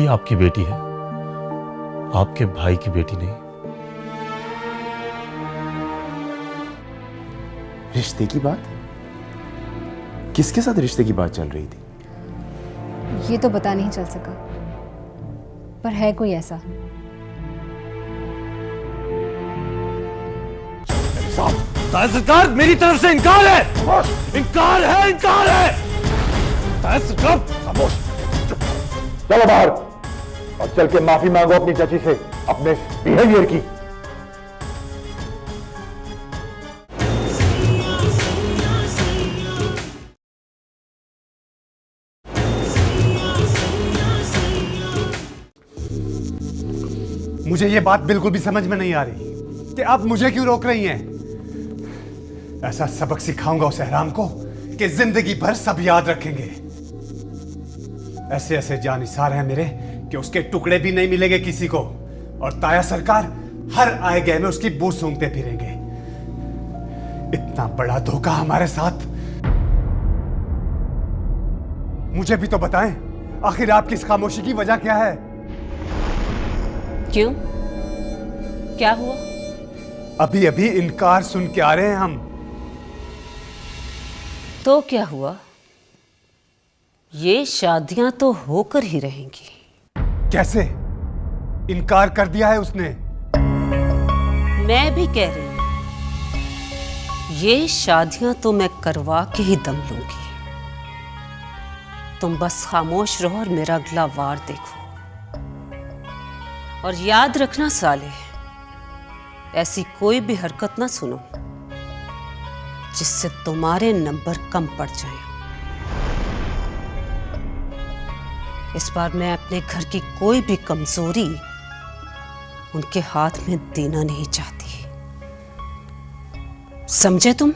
आपकी बेटी है, आपके भाई की बेटी नहीं। रिश्ते की बात? किसके साथ रिश्ते की बात चल रही थी? ये तो पता नहीं चल सका, पर है कोई ऐसा। ताज सरकार, मेरी तरफ से इनकार है। इनकार है, इनकार है। ताज सरकार, खामोश। चलो बाहर और चल के माफी मांगो अपनी चाची से अपने बिहेवियर की। मुझे ये बात बिल्कुल भी समझ में नहीं आ रही कि आप मुझे क्यों रोक रही हैं। ऐसा सबक सिखाऊंगा उस एहराम को कि जिंदगी भर सब याद रखेंगे। ऐसे ऐसे जानिसार हैं मेरे कि उसके टुकड़े भी नहीं मिलेंगे किसी को, और ताया सरकार हर आए गए में उसकी बू सूंघते फिरेंगे। इतना बड़ा धोखा हमारे साथ। मुझे भी तो बताएं, आखिर आपकी इस खामोशी की वजह क्या है? क्यों, क्या हुआ? अभी अभी इनकार सुन के आ रहे हैं हम। तो क्या हुआ? ये शादियां तो होकर ही रहेंगी। कैसे? इनकार कर दिया है उसने। मैं भी कह रही हूं, ये शादियां तो मैं करवा के ही दम लूंगी। तुम बस खामोश रहो और मेरा अगला वार देखो। और याद रखना साले, ऐसी कोई भी हरकत ना सुनो जिससे तुम्हारे नंबर कम पड़ जाएं। इस बार मैं अपने घर की कोई भी कमजोरी उनके हाथ में देना नहीं चाहती, समझे तुम?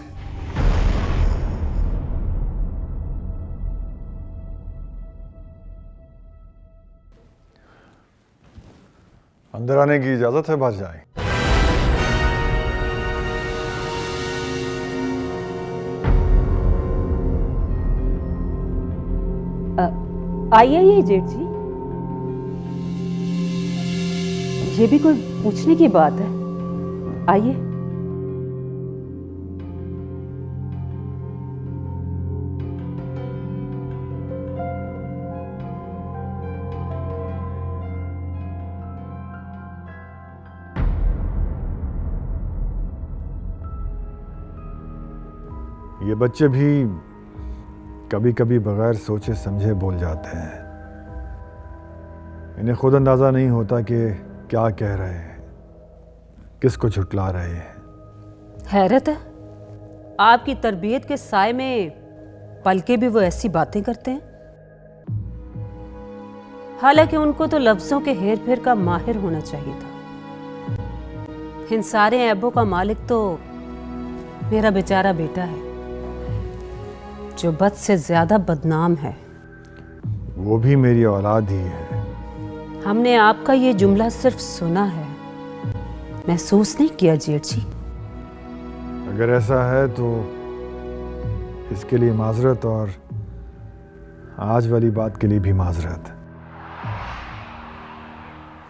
अंदर आने की इजाजत है बादशाह? आइए जेठ जी, ये भी कोई पूछने की बात है? आइए। ये बच्चे भी कभी कभी बगैर सोचे समझे बोल जाते हैं। इन्हें खुद अंदाजा नहीं होता कि क्या कह रहे हैं, किसको झुटला रहे हैं। हैरत है, आपकी तरबियत के साए में पल के भी वो ऐसी बातें करते हैं। हालांकि उनको तो लफ्जों के हेर फेर का माहिर होना चाहिए था। इन सारे ऐबों का मालिक तो मेरा बेचारा बेटा है, जो बद से ज्यादा बदनाम है। वो भी मेरी औलाद ही है। हमने आपका ये जुमला सिर्फ सुना है, महसूस नहीं किया जेठ जी। अगर ऐसा है तो इसके लिए माजरत, और आज वाली बात के लिए भी माजरत।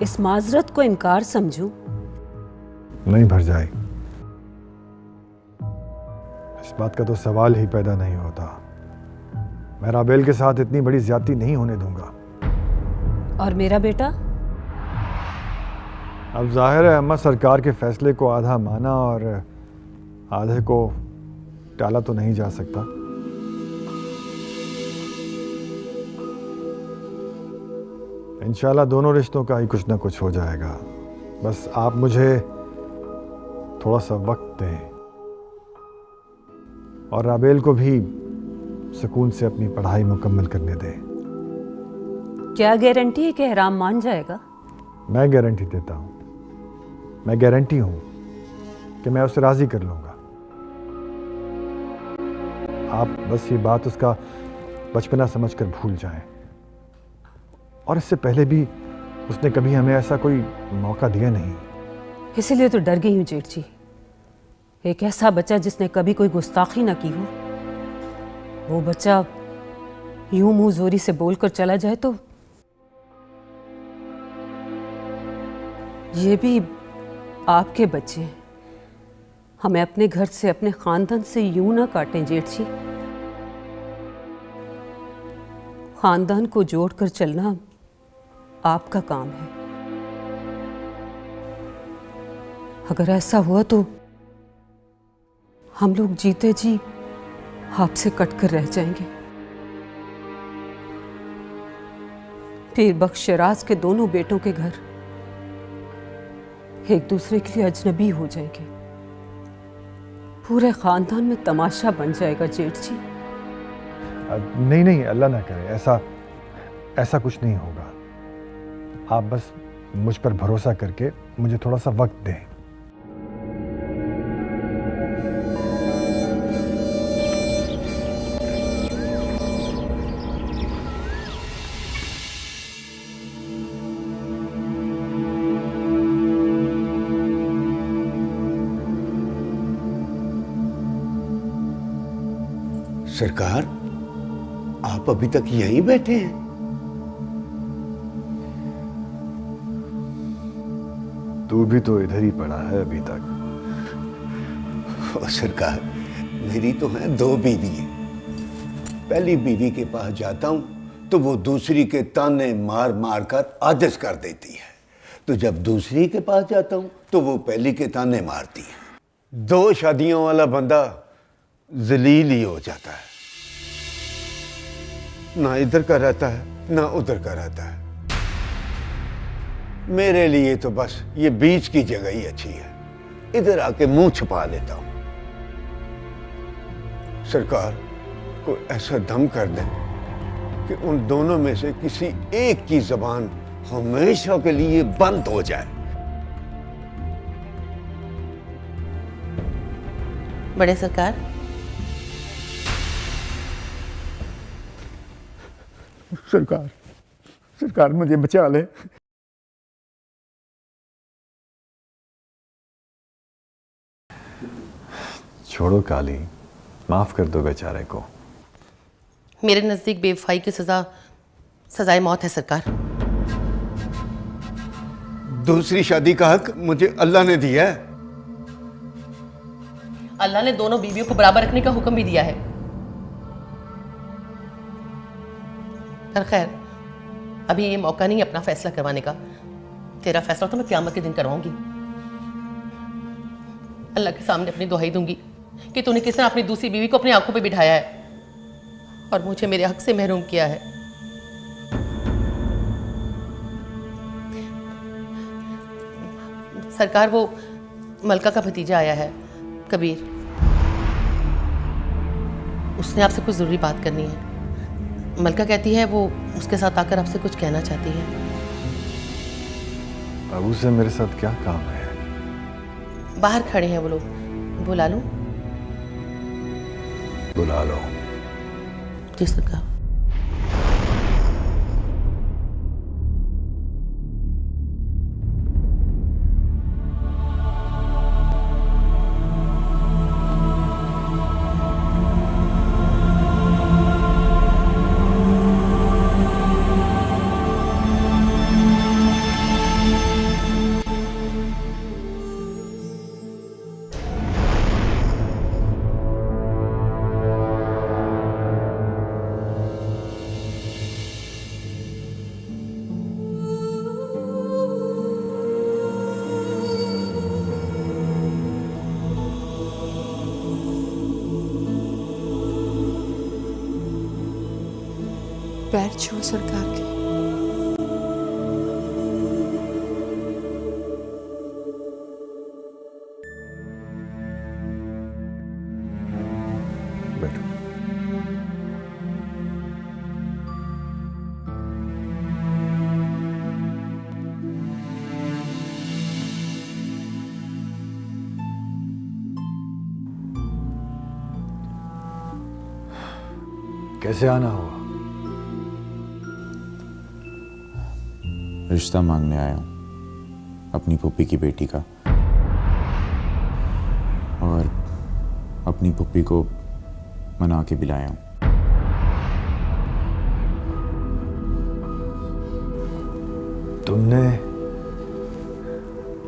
इस माजरत को इनकार समझूं? नहीं भर जाए, इस बात का तो सवाल ही पैदा नहीं होता। मैं राबेल के साथ इतनी बड़ी ज्यादती नहीं होने दूंगा। और मेरा बेटा? अब जाहिर है अम्मा सरकार के फैसले को आधा माना और आधे को टाला तो नहीं जा सकता। इंशाल्लाह दोनों रिश्तों का ही कुछ ना कुछ हो जाएगा। बस आप मुझे थोड़ा सा वक्त दें और राबेल को भी सुकून से अपनी पढ़ाई मुकम्मल करने दें। क्या गारंटी है कि इहराम मान जाएगा? मैं गारंटी देता हूं, मैं गारंटी हूं कि मैं उसे राजी कर लूंगा। आप बस ये बात उसका बचपना समझकर भूल जाएं। और इससे पहले भी उसने कभी हमें ऐसा कोई मौका दिया नहीं। इसीलिए तो डर गई हूं जेठ जी। एक ऐसा बच्चा जिसने कभी कोई गुस्ताखी ना की हो, वो बच्चा यूं मुंह जोरी से बोलकर चला जाए तो ये भी आपके बच्चे हैं। हमें अपने घर से, अपने खानदान से यूं ना काटें जेठ जी। खानदान को जोड़कर चलना आपका काम है। अगर ऐसा हुआ तो हम लोग जीते जी आपसे कटकर रह जाएंगे। पीर बख्श शराज के दोनों बेटों के घर एक दूसरे के लिए अजनबी हो जाएंगे। पूरे खानदान में तमाशा बन जाएगा जेठ जी। नहीं नहीं, अल्लाह ना करे, ऐसा कुछ नहीं होगा। आप बस मुझ पर भरोसा करके मुझे थोड़ा सा वक्त दें। सरकार, आप अभी तक यहीं बैठे हैं? तू भी तो इधर ही पड़ा है अभी तक। ओ सरकार, मेरी तो हैं 2 बीवियां। पहली बीवी के पास जाता हूं तो वो दूसरी के ताने मार मार कर आजिज़ कर देती है, तो जब दूसरी के पास जाता हूं तो वो पहली के ताने मारती है। 2 शादियों वाला बंदा जलील ही हो जाता है, ना इधर का रहता है ना उधर का रहता है। मेरे लिए तो बस ये बीच की जगह ही अच्छी है, इधर आके मुंह छुपा लेता हूं। सरकार, कोई ऐसा दम कर दे कि उन दोनों में से किसी एक की जबान हमेशा के लिए बंद हो जाए। बड़े सरकार, सरकार मुझे बचा ले। छोड़ो काली, माफ कर दो बेचारे को। मेरे नजदीक बेवफाई की सजाए मौत है सरकार। दूसरी शादी का हक मुझे अल्लाह ने दिया है। अल्लाह ने दोनों बीवियों को बराबर रखने का हुक्म भी दिया है। पर खैर, अभी ये मौका नहीं अपना फैसला करवाने का। तेरा फैसला तो मैं क़यामत के दिन करवाऊंगी। अल्लाह के सामने अपनी दुहाई दूंगी कि तूने किस तरह अपनी दूसरी बीवी को अपनी आंखों पे बिठाया है और मुझे मेरे हक से महरूम किया है। सरकार, वो मलका का भतीजा आया है, कबीर। उसने आपसे कुछ ज़रूरी बात करनी है। मलका कहती है वो उसके साथ आकर आपसे कुछ कहना चाहती है। बाबू से मेरे साथ क्या काम है? बाहर खड़े हैं वो लोग, बुला लूं? बुला लो। जी सरकार। पैर छुओ सरकार के। बैठो। कैसे आना हुआ? रिश्ता मांगने आया हूँ अपनी पुप्पी की बेटी का, और अपनी पुप्पी को मना के बुलाया हूँ।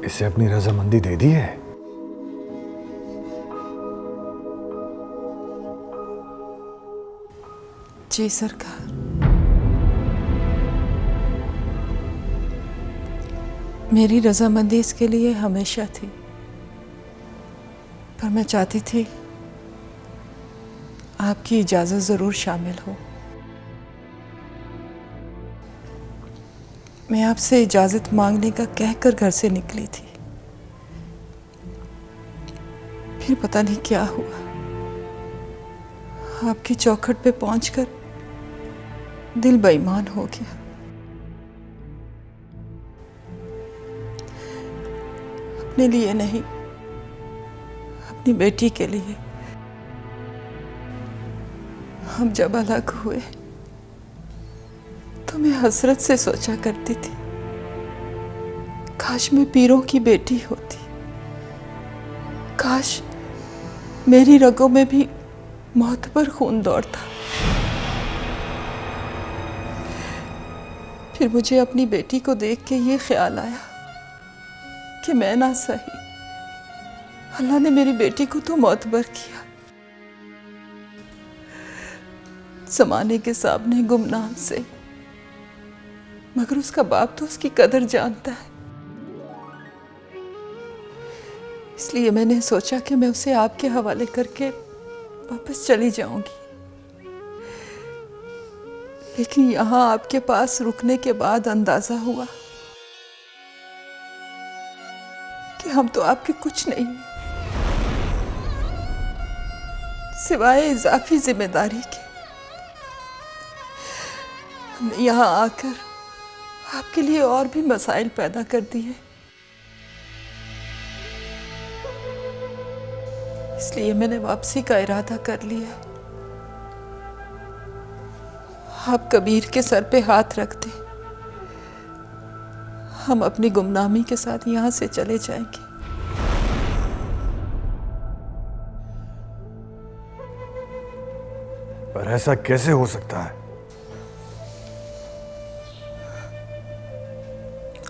इसे अपनी रजामंदी दे दी है? जी सरकार। मेरी रजामंदी इसके लिए हमेशा थी, पर मैं चाहती थी आपकी इजाजत जरूर शामिल हो। मैं आपसे इजाजत मांगने का कहकर घर से निकली थी, फिर पता नहीं क्या हुआ, आपकी चौखट पे पहुंचकर दिल बेईमान हो गया। अपने लिए नहीं, अपनी बेटी के लिए। हम जब अलग हुए तो मैं हसरत से सोचा करती थी, काश मैं पीरों की बेटी होती, काश मेरी रगों में भी मोहतबर खून दौड़ता। फिर मुझे अपनी बेटी को देख के ये ख्याल आया कि मैं ना सही, अल्लाह ने मेरी बेटी को तो मोतबर किया। जमाने के सामने गुमनाम से, मगर उसका बाप तो उसकी कदर जानता है। इसलिए मैंने सोचा कि मैं उसे आपके हवाले करके वापस चली जाऊंगी। लेकिन यहां आपके पास रुकने के बाद अंदाजा हुआ कि हम तो आपके कुछ नहीं, सिवाय इजाफी जिम्मेदारी के। हमने यहां आकर आपके लिए और भी मसाइल पैदा कर दिए। इसलिए मैंने वापसी का इरादा कर लिया। आप कबीर के सर पे हाथ रख दें, हम अपनी गुमनामी के साथ यहां से चले जाएंगे। पर ऐसा कैसे हो सकता है?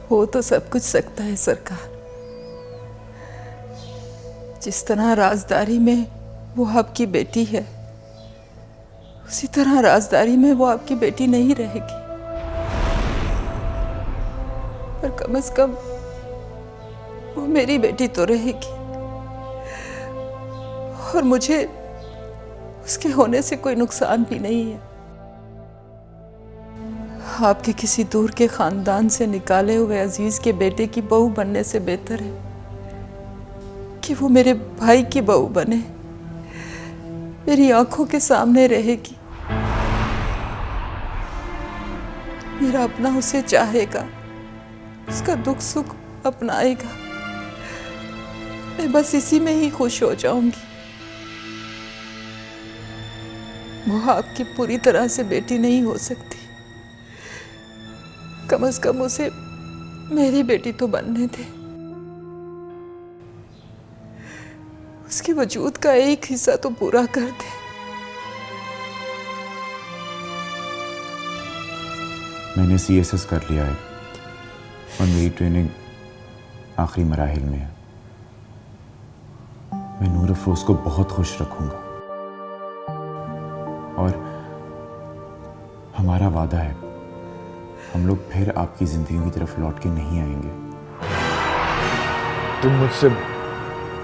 हो तो सब कुछ सकता है सरकार। जिस तरह राजदारी में वो आपकी बेटी है, उसी तरह राजदारी में वो आपकी बेटी नहीं रहेगी। पर कम से कम वो मेरी बेटी तो रहेगी, और मुझे उसके होने से कोई नुकसान भी नहीं है। आपके किसी दूर के खानदान से निकाले हुए अजीज के बेटे की बहू बनने से बेहतर है कि वो मेरे भाई की बहू बने, मेरी आंखों के सामने रहेगी। मेरा अपना उसे चाहेगा, उसका दुख सुख अपनाएगा। मैं बस इसी में ही खुश हो जाऊंगी। वो आपकी पूरी तरह से बेटी नहीं हो सकती, कम से कम उसे मेरी बेटी तो बनने दे। उसके वजूद का एक हिस्सा तो पूरा कर दे। मैंने CSS कर लिया है और मेरी ट्रेनिंग आखिरी मराहिल में है। मैं नूर अफरोज को बहुत खुश रखूंगा और हमारा वादा है, हम लोग फिर आपकी जिंदगी की तरफ लौट के नहीं आएंगे। तुम मुझसे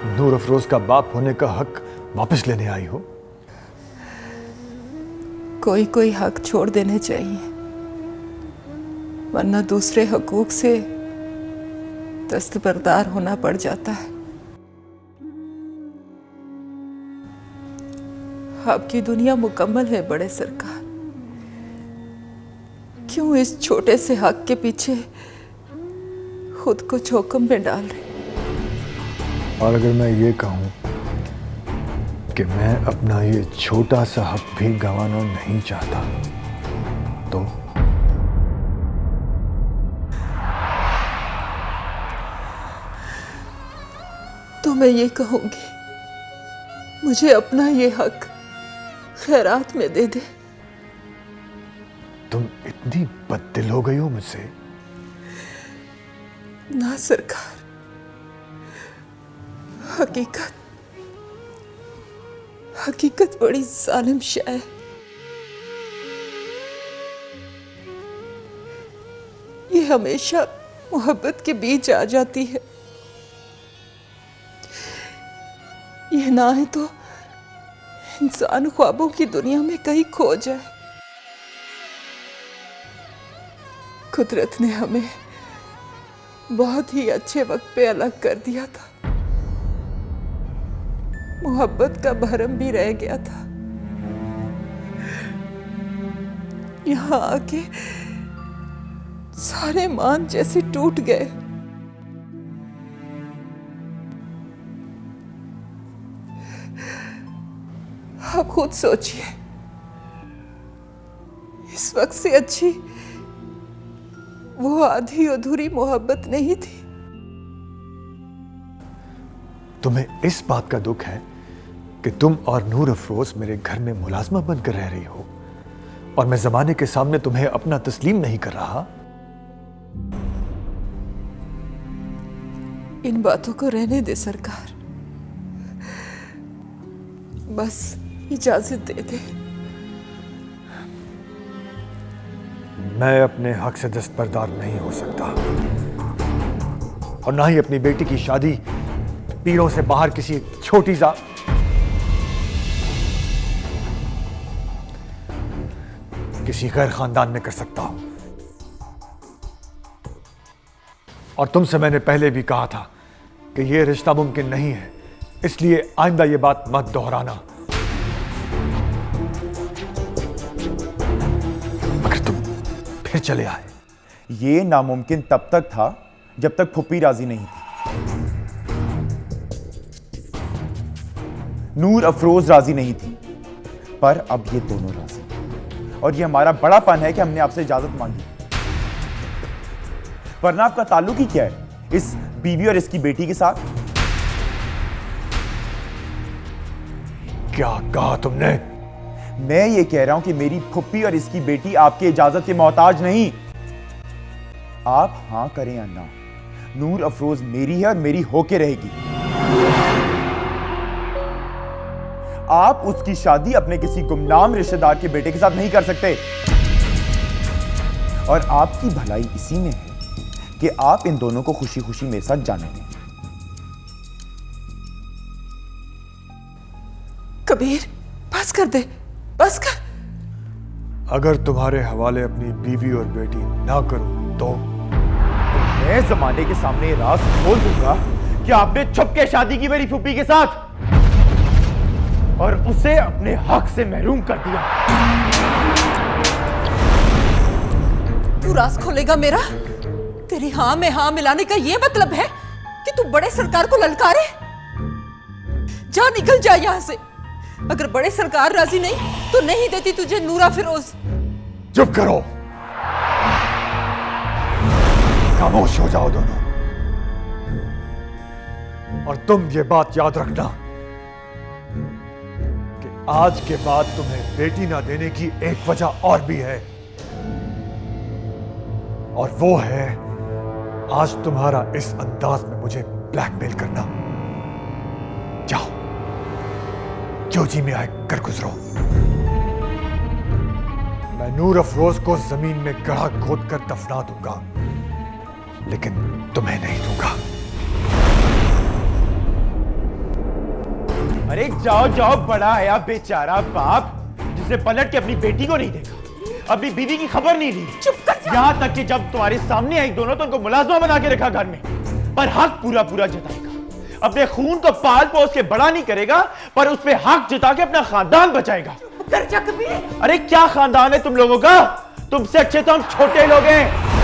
नूर अफरोज का बाप होने का हक वापस लेने आई हो? कोई कोई हक छोड़ देने चाहिए, वरना दूसरे हकूक से दस्तबरदार होना पड़ जाता है। आपकी दुनिया मुकम्मल है बड़े सरकार, क्यों इस छोटे से हक के पीछे खुद को जोखिम में डाल रहे? और अगर मैं ये कहूं कि मैं अपना ये छोटा सा हक भी गंवाना नहीं चाहता, तो मैं ये कहूंगी, मुझे अपना ये हक खैरात में दे दे। तुम इतनी बददिल हो गई हो मुझसे? ना सरकार, हकीकत हकीकत बड़ी जालिम शय है। ये हमेशा मोहब्बत के बीच आ जाती है। ये ना है तो इंसान ख्वाबों की दुनिया में कहीं खो जाए। कुदरत ने हमें बहुत ही अच्छे वक्त पे अलग कर दिया था। मोहब्बत का भरम भी रह गया था। यहाँ आके सारे मान जैसे टूट गए। आप खुद सोचिए, इस वक्त से अच्छी वो आधी अधूरी मोहब्बत नहीं थी। तुम्हें इस बात का दुख है कि तुम और नूर अफरोज मेरे घर में मुलाजमा बनकर रह रही हो और मैं जमाने के सामने तुम्हें अपना तस्लीम नहीं कर रहा। इन बातों को रहने दे सरकार, बस इजाजत दे दे। मैं अपने हक से दस्तबरदार नहीं हो सकता और ना ही अपनी बेटी की शादी पीरों से बाहर किसी छोटी सा किसी गैर खानदान में कर सकता हूं। और तुमसे मैंने पहले भी कहा था कि यह रिश्ता मुमकिन नहीं है, इसलिए आइंदा यह बात मत दोहराना। अगर तुम फिर चले आए। ये नामुमकिन तब तक था जब तक फुप्पी राजी नहीं थी। नूर अफरोज राजी नहीं थी, पर अब ये दोनों राजी हैं। और ये हमारा बड़ापन है कि हमने आपसे इजाजत मांगी, वरना आपका ताल्लुक ही क्या है इस बीवी और इसकी बेटी के साथ? क्या कहा तुमने? मैं ये कह रहा हूं कि मेरी फुप्पी और इसकी बेटी आपके इजाजत के मोहताज नहीं। आप हां करें या ना, नूर अफरोज मेरी है और मेरी होके रहेगी। आप उसकी शादी अपने किसी गुमनाम रिश्तेदार के बेटे के साथ नहीं कर सकते। और आपकी भलाई इसी में है कि आप इन दोनों को खुशी खुशी मेरे साथ जाने दें। कबीर, बस कर दे, बस कर। अगर तुम्हारे हवाले अपनी बीवी और बेटी ना करूं तो मैं जमाने के सामने राज खोल दूंगा कि आपने छुप के शादी की मेरी फूफी के साथ और उसे अपने हक से महरूम कर दिया। तू राज खोलेगा मेरा? तेरी हाँ में हाँ मिलाने का ये मतलब है कि तू बड़े सरकार को ललकारे? जा, निकल जा यहां से। अगर बड़े सरकार राजी नहीं तो नहीं देती तुझे नूरा फिरोज। चुप करो, खामोश हो जाओ दोनों। और तुम ये बात याद रखना कि आज के बाद तुम्हें बेटी ना देने की एक वजह और भी है, और वो है आज तुम्हारा इस अंदाज में मुझे ब्लैकमेल करना। जाओ, जो जी में आए कर गुजरो। मैं नूर अफरोज को जमीन में गड्ढा खोद कर दफना दूंगा, लेकिन तुम्हें नहीं दूंगा। अरे जाओ जाओ, बड़ा आया बेचारा बाप जिसे पलट के अपनी बेटी को नहीं देखा, अपनी बीवी की खबर नहीं ली। चुप कर जा। यहां तक कि जब तुम्हारे सामने आई दोनों तो उनको मुलाजमा बना के रखा घर में, पर हक पूरा पूरा जताएगा। अपने खून को पाल पोस के बड़ा नहीं करेगा, पर उस पे हक जता के अपना खानदान बचाएगा। अरे क्या खानदान है तुम लोगों का? तुमसे अच्छे तो हम छोटे लोग हैं।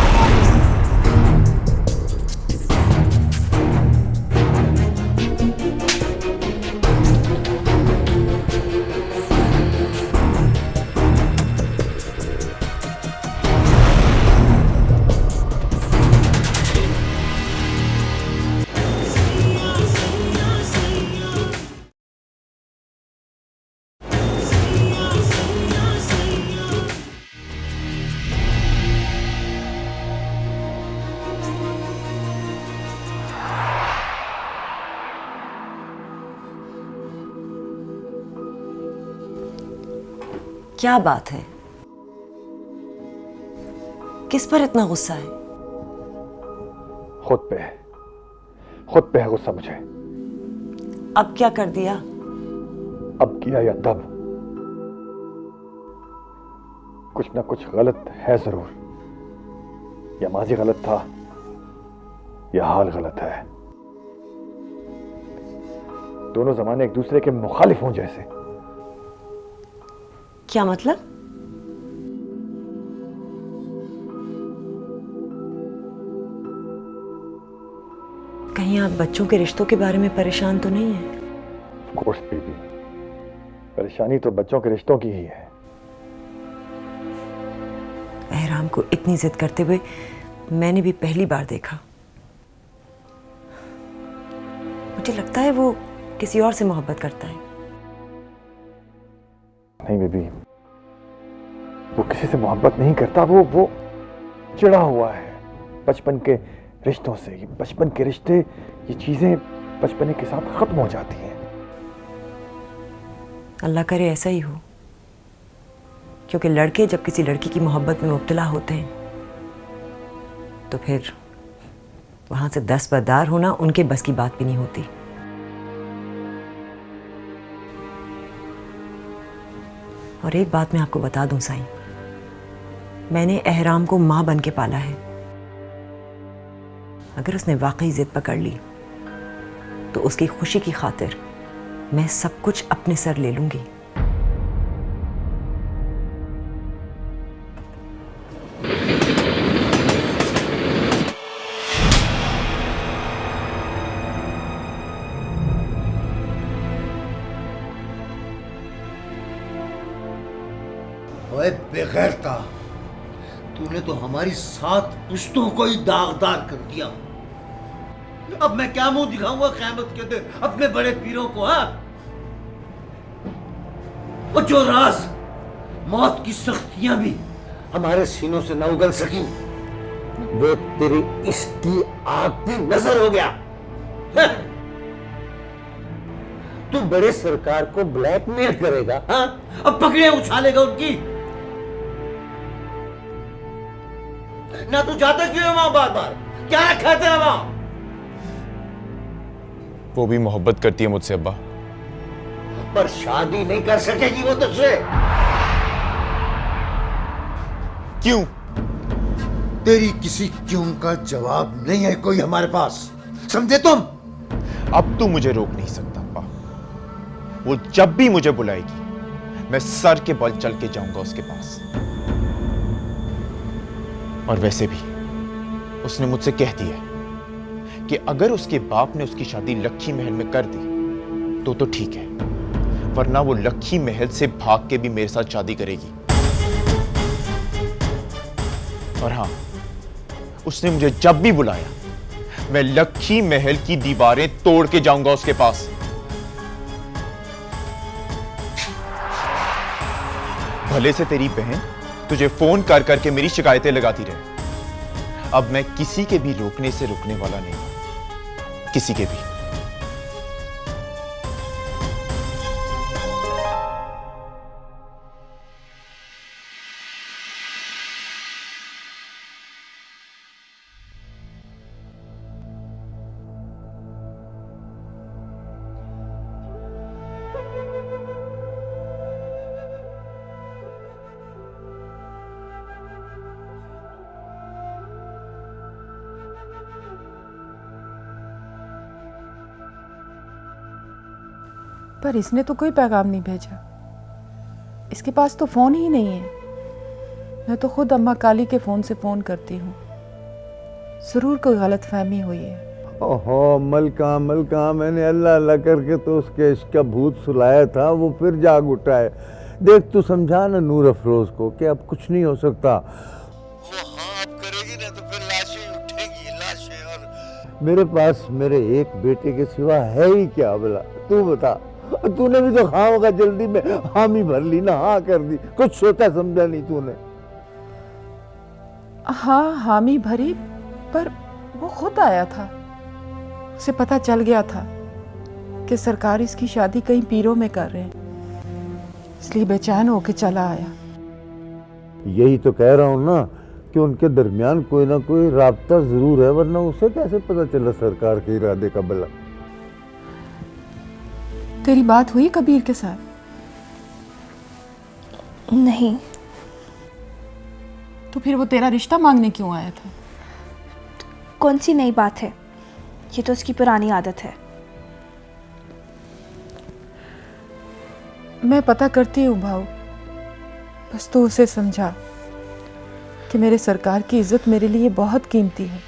क्या बात है? किस पर इतना गुस्सा है? खुद पे है गुस्सा मुझे। अब क्या कर दिया? अब किया या तब, कुछ ना कुछ गलत है जरूर। या माजी गलत था या हाल गलत है। दोनों जमाने एक दूसरे के मुखालिफ हों जैसे। क्या मतलब? कहीं आप बच्चों के रिश्तों के बारे में परेशान तो नहीं है? ऑफ कोर्स बेबी, परेशानी तो बच्चों के रिश्तों की ही है। एहराम को इतनी जिद करते हुए मैंने भी पहली बार देखा। मुझे लगता है वो किसी और से मोहब्बत करता है। नहीं बेबी, वो किसी से मोहब्बत नहीं करता। वो चिढ़ा हुआ है बचपन के रिश्तों से। ये बचपन के रिश्ते, ये चीजें बचपन के साथ खत्म हो जाती हैं। अल्लाह करे ऐसा ही हो, क्योंकि लड़के जब किसी लड़की की मोहब्बत में मुब्तला होते हैं तो फिर वहां से दस्तबरदार होना उनके बस की बात भी नहीं होती। और एक बात मैं आपको बता दूं साईं, मैंने एहराम को मां बन के पाला है। अगर उसने वाकई जिद पकड़ ली तो उसकी खुशी की खातिर मैं सब कुछ अपने सर ले लूंगी। ओए बेगैरता, तूने तो हमारी 7 पुश्तों को ही दागदार कर दिया। अब मैं क्या मुंह दिखाऊंगा क़यामत के दिन अपने बड़े पीरों को? हाँ, वो जो राज मौत की सख्तियां भी हमारे सीनों से न उगल सकी, वो तेरी इसकी आग पे नजर हो गया। तू बड़े सरकार को ब्लैकमेल करेगा? हाँ, अब पकड़े उछालेगा उनकी। ना तू जाता क्यों है वहां बार बार? क्या रखा है तेरा वहां? वो भी मोहब्बत करती है मुझसे अब्बा। पर शादी नहीं कर सकेगी वो तुझसे। क्यों? तेरी किसी क्यों का जवाब नहीं है कोई हमारे पास, समझे तुम? अब तू मुझे रोक नहीं सकता अब्बा। वो जब भी मुझे बुलाएगी मैं सर के बल चल के जाऊंगा उसके पास। और वैसे भी उसने मुझसे कह दिया कि अगर उसके बाप ने उसकी शादी लक्खी महल में कर दी तो ठीक है, वरना वो लक्खी महल से भाग के भी मेरे साथ शादी करेगी। और हां, उसने मुझे जब भी बुलाया मैं लक्खी महल की दीवारें तोड़ के जाऊंगा उसके पास। भले से तेरी बहन तुझे फोन कर करके मेरी शिकायतें लगाती रहे, अब मैं किसी के भी रोकने से रुकने वाला नहीं, किसी के भी। पर इसने तो कोई पैगाम नहीं भेजा। इसके पास तो फोन ही नहीं है। मैं तो खुद अम्मा काली के फोन से फोन करती हूँ। जरूर कोई गलतफहमी हुई है। ओहो मलका मलका, मैंने अल्लाह अल्लाह करके तो उसके इश्क का भूत सुलाया था, वो फिर जाग उठा है। देख तू समझा ना नूर अफरोज को कि अब कुछ नहीं हो सकता। वो हाँ अब करेगी ना तो फिर लाशें उठेगी, लाशें। और मेरे पास मेरे एक बेटे के सिवा है ही क्या भला, तू बता। तूने भी तो हाँ होगा जल्दी में हामी भर ली ना, हाँ कर दी, कुछ सोचा समझा नहीं तूने। हाँ हामी भरी, पर वो खुद आया था। उसे पता चल गया था कि सरकार इसकी शादी कई पीरों में कर रहे हैं। इसलिए बेचैन होके चला आया। यही तो कह रहा हूँ ना कि उनके दरमियान कोई ना कोई राब्ता जरूर है, वरना उसे कैसे पता चला सरकार के इरादे का भला। तेरी बात हुई कबीर के साथ? नहीं। तो फिर वो तेरा रिश्ता मांगने क्यों आया था? कौन सी नई बात है, ये तो उसकी पुरानी आदत है। मैं पता करती हूँ भाऊ, बस तू उसे समझा कि मेरे सरकार की इज्जत मेरे लिए बहुत कीमती है।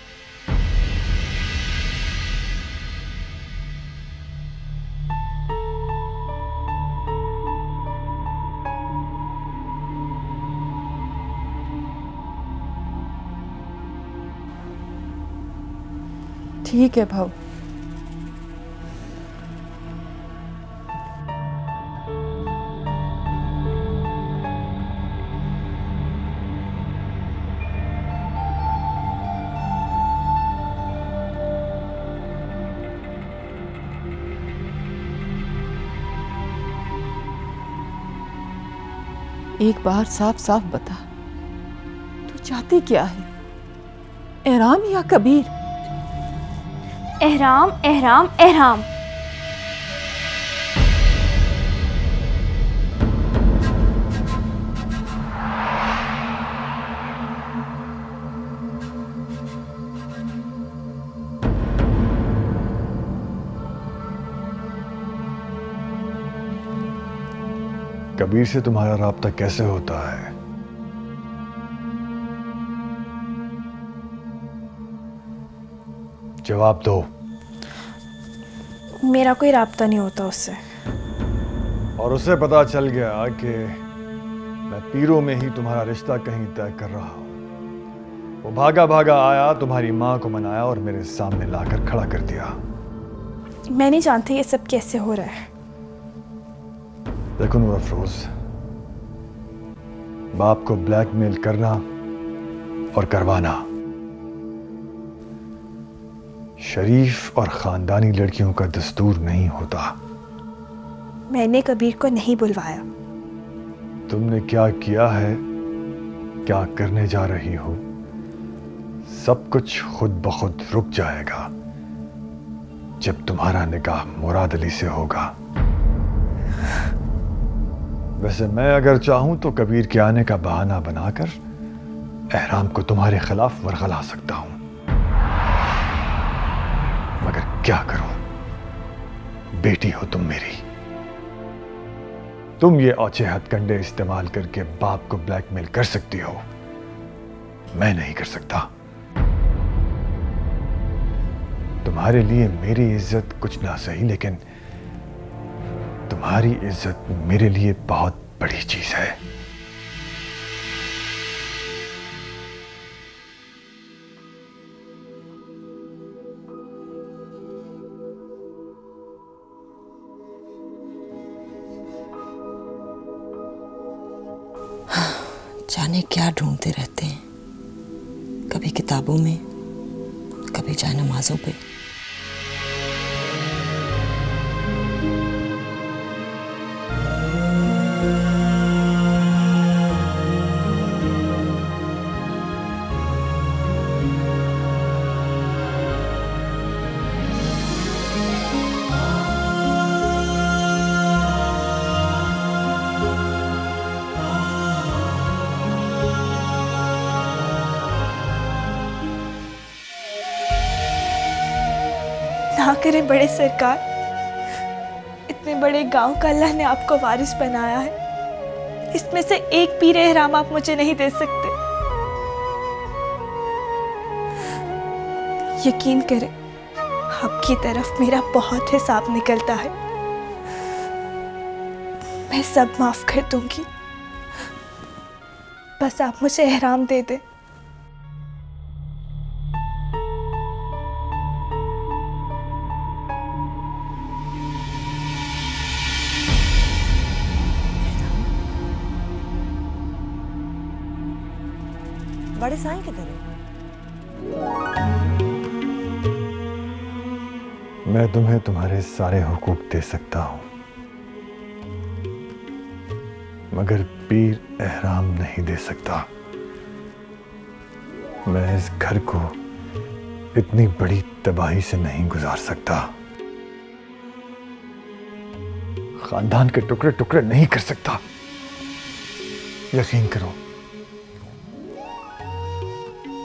ठीक है भाऊ। एक बार साफ साफ बता, तू चाहती क्या है? एहराम या कबीर? एहराम एहराम एहराम। कबीर से तुम्हारा राब्ता कैसे होता है? जवाब दो। मेरा कोई राब्ता नहीं होता उससे। और उसे पता चल गया कि मैं पीरों में ही तुम्हारा रिश्ता कहीं तय कर रहा हूं। वो भागा भागा आया, तुम्हारी मां को मनाया और मेरे सामने लाकर खड़ा कर दिया। मैं नहीं जानती ये सब कैसे हो रहा है। देखो नूर अफरोज, बाप को ब्लैकमेल करना और करवाना शरीफ और खानदानी लड़कियों का दस्तूर नहीं होता। मैंने कबीर को नहीं बुलवाया। तुमने क्या किया है, क्या करने जा रही हो, सब कुछ खुद ब खुद रुक जाएगा जब तुम्हारा निकाह मुराद अली से होगा। वैसे मैं अगर चाहूं तो कबीर के आने का बहाना बनाकर एहराम को तुम्हारे खिलाफ वरगला सकता हूं, मगर क्या करूं? बेटी हो तुम मेरी। तुम ये औचे हथकंडे इस्तेमाल करके बाप को ब्लैकमेल कर सकती हो, मैं नहीं कर सकता। तुम्हारे लिए मेरी इज्जत कुछ ना सही, लेकिन तुम्हारी इज्जत मेरे लिए बहुत बड़ी चीज है। जाने क्या ढूंढते रहते हैं, कभी किताबों में, कभी जाए नमाजों पे। ना करे बड़े सरकार, इतने बड़े गांव का अल्लाह ने आपको वारिस बनाया है, इसमें से एक पीर एहराम आप मुझे नहीं दे सकते। यकीन करें, आपकी तरफ मेरा बहुत हिसाब निकलता है। मैं सब माफ कर दूंगी, बस आप मुझे एहराम दे दें। बड़े साईं किधर है? मैं तुम्हें तुम्हारे सारे हुकूक दे सकता हूं, मगर पीर एहराम नहीं दे सकता। मैं इस घर को इतनी बड़ी तबाही से नहीं गुजार सकता। खानदान के टुकड़े टुकड़े नहीं कर सकता। यकीन करो,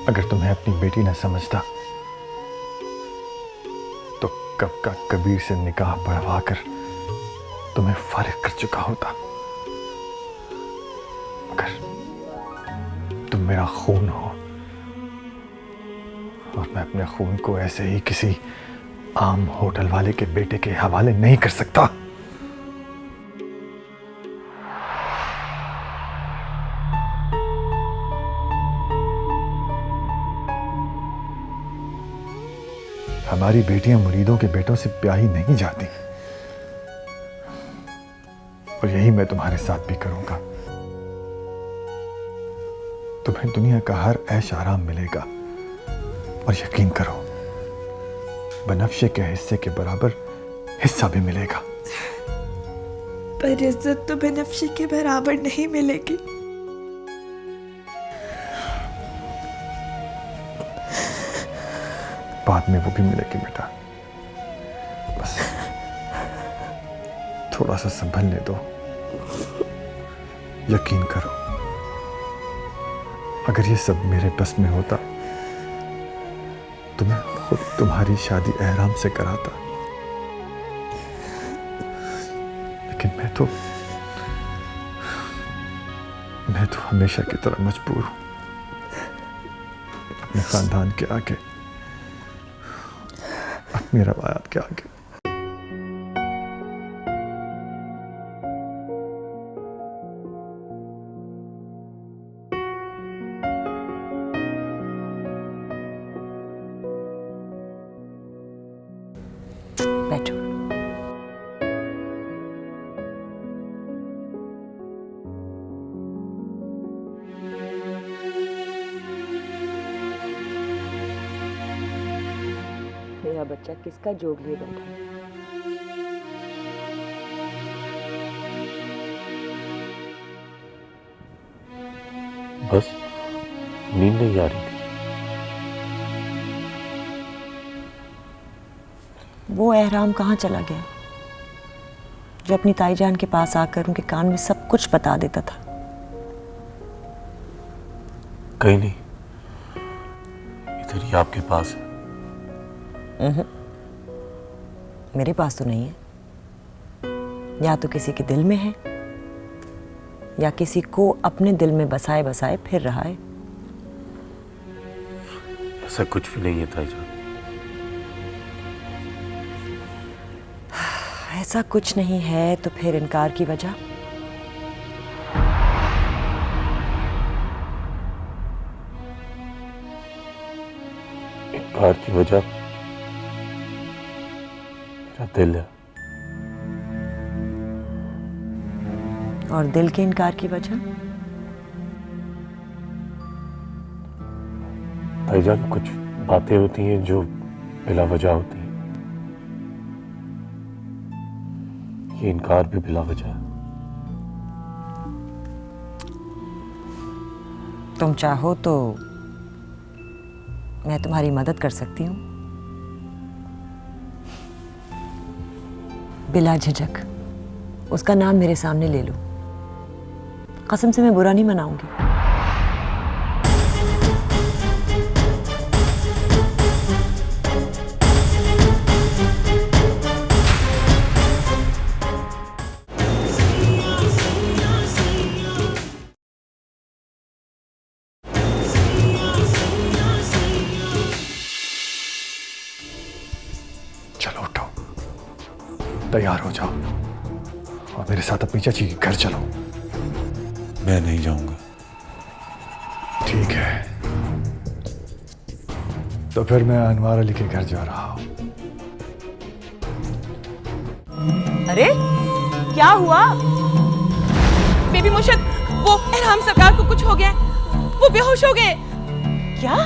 अगर तुम्हें अपनी बेटी न समझता तो कब का कबीर से निकाह पढ़वा कर तुम्हें फारिग कर चुका होता। मगर तुम मेरा खून हो और मैं अपने खून को ऐसे ही किसी आम होटल वाले के बेटे के हवाले नहीं कर सकता। हमारी बेटियां मुरीदों के बेटों से ब्याही नहीं जाती, और यही मैं तुम्हारे साथ भी करूंगा। तुम्हें दुनिया का हर ऐश आराम मिलेगा, और यकीन करो बनफ्शे के हिस्से के बराबर हिस्सा भी मिलेगा। पर इज्जत तो बनफ्शे के बराबर नहीं मिलेगी। बाद में वो भी मिलेगी बेटा, बस थोड़ा सा संभलने दो। यकीन करो, अगर ये सब मेरे बस में होता तो मैं खुद तुम्हारी शादी एहराम से कराता, लेकिन मैं तो हमेशा की तरह मजबूर हूं अपने खानदान के आगे, अपनी रवायात के आगे। बैठो। मेरा बच्चा किसका जोग लिए बैठा है? बस नींद नहीं आ रही थी। वो एहराम कहाँ चला गया जो अपनी ताई जान के पास आकर उनके कान में सब कुछ बता देता था? कहीं नहीं, इधर ही आपके पास है। मेरे पास तो नहीं है। या तो किसी के दिल में है या किसी को अपने दिल में बसाए बसाए फिर रहा है। ऐसा कुछ भी नहीं है ताईजान। ऐसा कुछ नहीं है तो फिर इनकार की वजह? इनकार की वजह मेरा दिल है। और दिल के इनकार की वजह? ताईजान, कुछ बातें होती हैं जो बिला वजह होती हैं। ये इनकार भी बिला वजह है। तुम चाहो तो मैं तुम्हारी मदद कर सकती हूँ, बिला झिझक। उसका नाम मेरे सामने ले लो, कसम से मैं बुरा नहीं मनाऊंगी। चलो उठो, तैयार हो जाओ और मेरे साथ अपनी चाची के घर चलो। मैं नहीं जाऊंगा। ठीक है, तो फिर मैं अनवार अली के घर जा रहा हूं। अरे क्या हुआ? बेबी मुर्शिद, वो एहराम सरकार को कुछ हो गया, वो बेहोश हो गए। क्या?